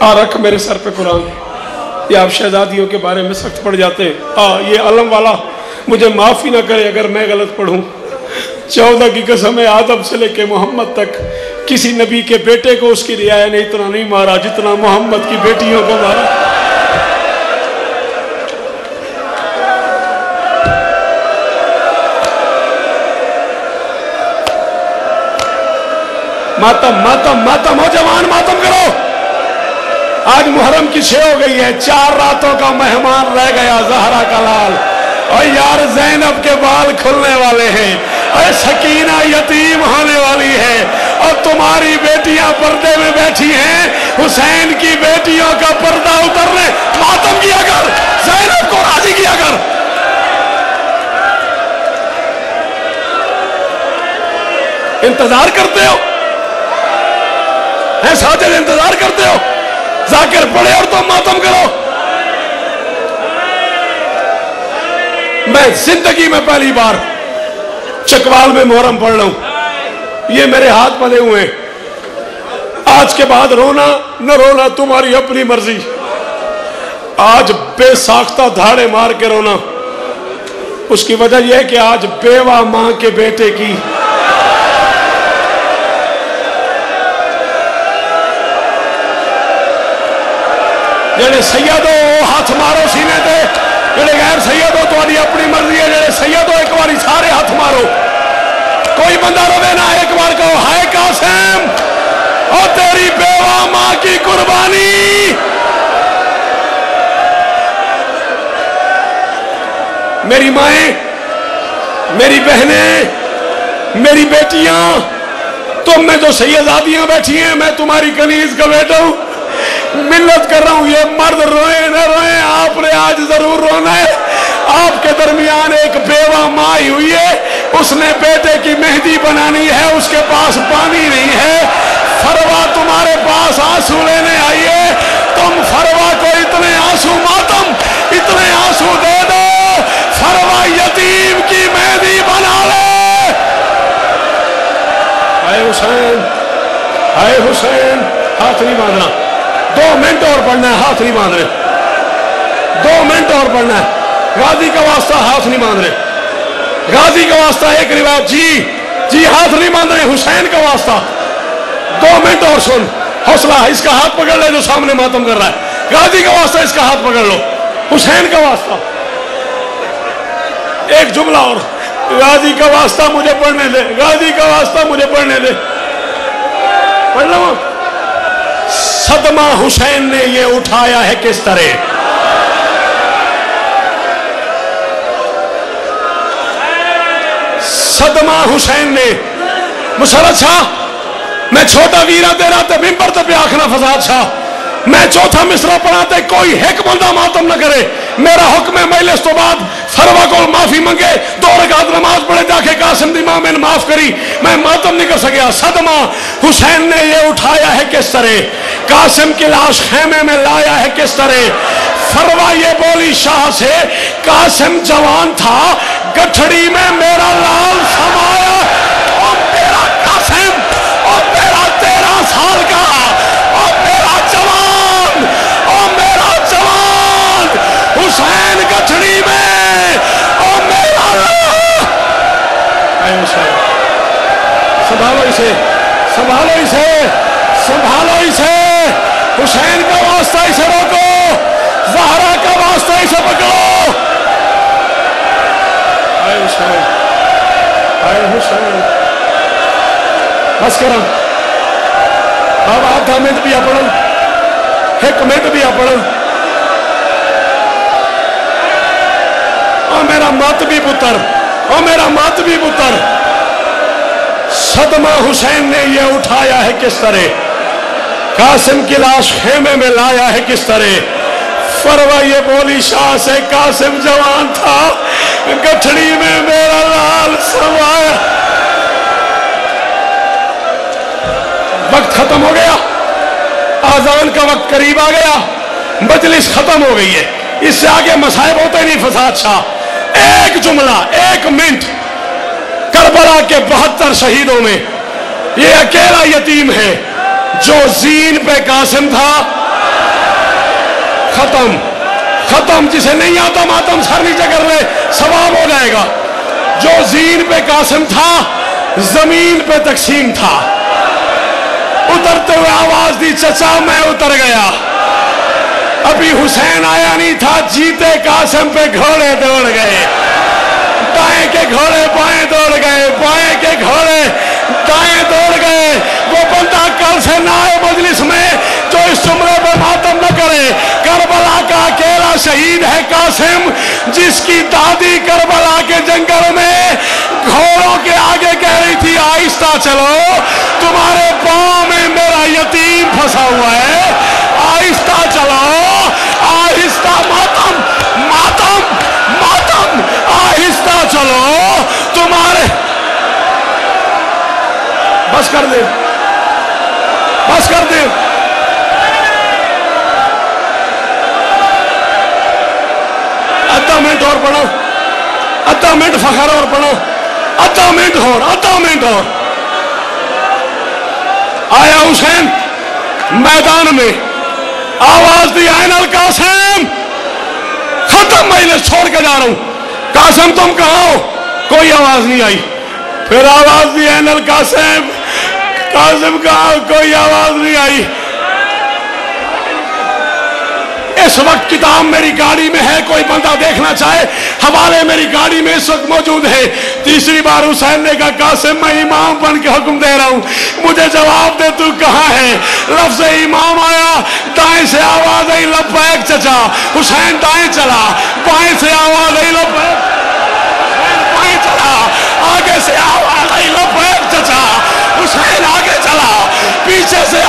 रख मेरे सर पे कुरान। ये आप शहजादियों के बारे में सख्त पड़ जाते हैं। ये अलम वाला मुझे माफ़ ही ना करे अगर मैं गलत पढ़ूँ। 14 की कसम है, आदम से लेके मोहम्मद तक किसी नबी के बेटे को उसकी रियाया ने इतना नहीं मारा जितना मोहम्मद की बेटियों को मारा। मातम मातम मातम हो जवान, मातम करो। आज मुहर्रम की 6 हो गई है, 4 रातों का मेहमान रह गया ज़हरा का लाल। और यार ज़ैनब के बाल खुलने वाले हैं, और सकीना यतीम होने वाली है, और तुम्हारी बेटियां पर्दे में बैठी हैं। हुसैन की बेटियों का पर्दा उतरने मातम किया कर, ज़ैनब को राजी किया कर। इंतजार करते हो है साजिद, इंतजार करते हो। जाकिर पढ़े और तुम मातम करो। मैं जिंदगी में पहली बार चकवाल में मुहर्रम पढ़ रहा हूं, ये मेरे हाथ बंधे हुए हैं। आज के बाद रोना न रोना तुम्हारी अपनी मर्जी। आज बेसाख्ता धाड़े मार के रोना, उसकी वजह यह है कि आज बेवा मां के बेटे की जेड़े सैयदो हाथ मारो सीने ते, जेड़े गैर सैयदो तुम्हारी अपनी मर्जी है। जेड़े सैयदो एक बारी सारे हाथ मारो, कोई बंदा रोवे ना, एक बार कहो हाय कासिम और तेरी बेवा मां की कुर्बानी। मेरी माएं, मेरी बहनें, मेरी बेटियां, तुम में जो सैयदादियां बैठी हैं, मैं तुम्हारी कनीज का बेटा हूं। मिन्नत कर रहा हूं, ये मर्द रोए न रोए, आपने आज जरूर रोना है। आपके दरमियान एक बेवा माँ आई हुई है, उसने बेटे की मेहंदी बनानी है, उसके पास पानी नहीं है। फरवा तुम्हारे पास आंसू लेने आई है, तुम फरवा को इतने आंसू मातम, इतने आंसू दे दो, फरवा यतीम की मेहंदी बना ले। हाय हुसैन, हाय हुसैन। हाथ नहीं बांधना, 2 मिनट और पढ़ना है, हाथ नहीं बांध रहे। 2 मिनट और पढ़ना है। गाजी का वास्ता हाथ नहीं बांध रहे। गाजी का वास्ता एक रिवायत, जी हाथ नहीं बांध रहे, हुसैन का वास्ता। 2 मिनट और सुन, हौसला। इसका हाथ पकड़ ले जो सामने मातम कर रहा है। गाजी का वास्ता, इसका हाथ पकड़ लो, हुसैन का वास्ता। एक जुमला और, गाजी का वास्ता मुझे पढ़ने दे, गाजी का वास्ता मुझे पढ़ने दे। पढ़ लो। सदमा हुसैन ने ये उठाया है किस तरह। सदमा हुसैन ने मुसरत शाह, मैं छोटा वीरा दे रहा था मिंबर पे आखना फसाद शाह। मैं चौथा मिसरा पढ़ाते कोई हिक बंदा मातम न करे। मेरा हुक्म है मजलिस तो बाद फरवा को माफी मंगे, 2 रकात नमाज पढ़े, जाके कासिम दी मां मैंने माफ करी, मैं मातम नहीं कर सकिया। सदमा हुसैन ने ये उठाया है किस तरह, कासिम की लाश खेमे में लाया है किस तरह। फरवा ये बोली शाह से, कासिम जवान था, गठड़ी में मेरा लाल समाया, और मेरा कासिम, और मेरा 13 साल का, और मेरा जवान, और मेरा जवान हुसैन गठड़ी में, और मेरा संभालो इसे, संभालो इसे, संभालो इसे। हुसैन का वास्ता इसे रोको, ज़हरा का वास्ता इसे पकड़ो। हाय हुसैन, हाय हुसैन। बस करो अब, आधा मिनट भी पढ़ो, 1 मिनट भी पढ़ो। और मेरा मत भी पुत्र, और मेरा मत भी पुत्र। सदमा हुसैन ने ये उठाया है किस तरह, कासिम की लाश खेमे में लाया है किस तरह। फरवा ये बोली शाह से, कासिम जवान था, गठड़ी में मेरा लाल समाया। वक्त खत्म हो गया, आजान का वक्त करीब आ गया, मजलिस खत्म हो गई है। इससे आगे मसाइब होते नहीं फसाद शाह। एक जुमला, 1 मिनट। करबला के 72 शहीदों में ये अकेला यतीम है जो जीन पे कासिम था, खत्म खत्म। जिसे नहीं आता मातम सर नीचे कर ले, सवाब हो जाएगा। जो जीन पे कासिम था, जमीन पे तकसीम था। उतरते हुए आवाज दी, चचा मैं उतर गया। अभी हुसैन आया नहीं था, जीते कासिम पे घोड़े दौड़ गए। दाएं के घोड़े बाएं दौड़ गए, बाएं के घोड़े दाएं दौड़ गए। वो बंदा कल से ना आए मजलिस में जो इस जुमले पर मातम न करे। करबला का अकेला शहीद है कासिम, जिसकी दादी करबला के जंगल में घोड़ों के आगे कह रही थी आहिस्ता चलो, तुम्हारे पांव में मेरा यतीम फंसा हुआ है, आहिस्ता चलो, आहिस्ता। मातम मातम मातम, आहिस्ता चलो तुम्हारे। बस कर दे, बस कर दे। आधा मिनट और पढ़ो, आधा मिनट फखर और पढ़ो, आधा मिनट और, आधा मिनट और। आया हुसैन मैदान में, आवाज दी ऐनल कासिम, खत्म, मैं छोड़ के जा रहा हूं। कासिम तुम कहां हो? कोई आवाज नहीं आई। फिर आवाज दी ऐनल कासिम, कासिम कहां? कोई आवाज नहीं आई। इस वक्त किताब मेरी गाड़ी में है, कोई बंदा देखना चाहे, हवाले मेरी गाड़ी में इस वक्त मौजूद है। तीसरी बार हुसैन ने कहा कासिम मैं इमाम बन के हुक्म दे रहा हूं, मुझे जवाब दे तू कहां है। लफ्ज़ इमाम आया, दाएं से आवाज आई लब्बैक चचा। हुसैन दाएं चला, बाएं से आवाज आई लब्बैक, बाएं चला, आगे से आवाज आई लब्बैक चचा। हुसैन आगे चला, पीछे से